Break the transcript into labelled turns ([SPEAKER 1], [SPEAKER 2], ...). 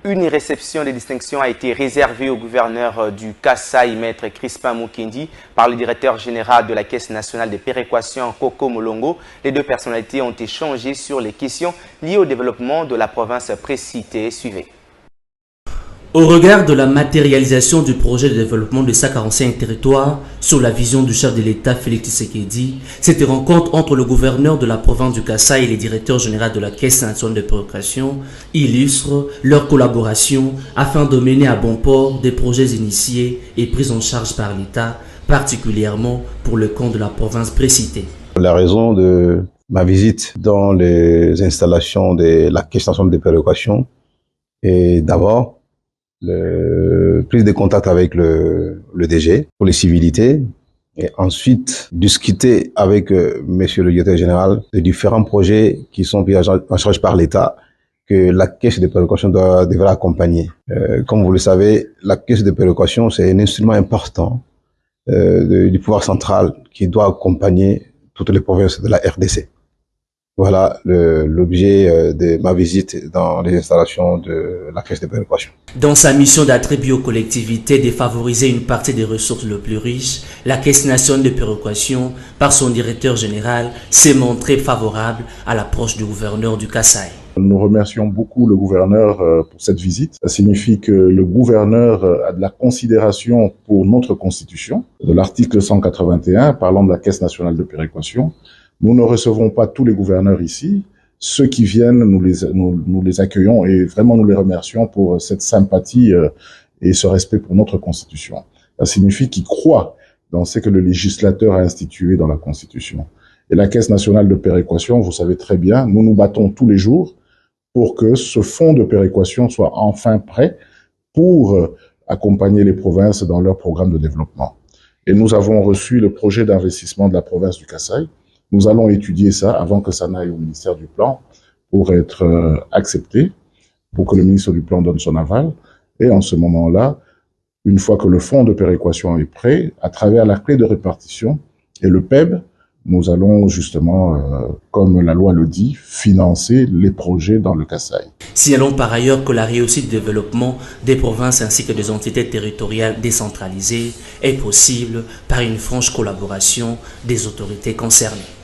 [SPEAKER 1] Une réception de distinction a été réservée au gouverneur du Kasaï, Maître Crispin Mukendi, par le directeur général de la Caisse nationale de péréquation, Koko Molongo. Les deux personnalités ont échangé sur les questions liées au développement de la province précitée. Suivez.
[SPEAKER 2] Au regard de la matérialisation du projet de développement de 145 territoires sur la vision du chef de l'État Félix Tshisekedi, cette rencontre entre le gouverneur de la province du Kasaï et le directeur général de la Caisse nationale de péréquation illustre leur collaboration afin de mener à bon port des projets initiés et pris en charge par l'État, particulièrement pour le compte de la province précitée.
[SPEAKER 3] La raison de ma visite dans les installations de la Caisse nationale de péréquation est d'abord prise de contact avec le DG pour les civilités et ensuite discuter avec monsieur le directeur général de différents projets qui sont pris en charge par l'État que la caisse de péréquation devra accompagner. Comme vous le savez, la caisse de péréquation, c'est un instrument important du pouvoir central qui doit accompagner toutes les provinces de la RDC. Voilà l'objet de ma visite dans les installations de la caisse de péréquation.
[SPEAKER 2] Dans sa mission d'attribuer aux collectivités de favoriser une partie des ressources les plus riches, la Caisse nationale de péréquation, par son directeur général, s'est montrée favorable à l'approche du gouverneur du Kasaï.
[SPEAKER 4] Nous remercions beaucoup le gouverneur pour cette visite. Ça signifie que le gouverneur a de la considération pour notre constitution, de l'article 181 parlant de la Caisse nationale de péréquation. Nous ne recevons pas tous les gouverneurs ici. Ceux qui viennent, nous les accueillons et vraiment nous les remercions pour cette sympathie et ce respect pour notre Constitution. Ça signifie qu'ils croient dans ce que le législateur a institué dans la Constitution. Et la Caisse nationale de péréquation, vous savez très bien, nous nous battons tous les jours pour que ce fonds de péréquation soit enfin prêt pour accompagner les provinces dans leur programme de développement. Et nous avons reçu le projet d'investissement de la province du Kasaï. Nous allons étudier ça avant que ça n'aille au ministère du Plan pour être accepté, pour que le ministre du Plan donne son aval. Et en ce moment-là, une fois que le fonds de péréquation est prêt, à travers la clé de répartition et le PEB, nous allons justement, comme la loi le dit, financer les projets dans le Kasaï.
[SPEAKER 2] Signalons par ailleurs que la réussite du développement des provinces ainsi que des entités territoriales décentralisées est possible par une franche collaboration des autorités concernées.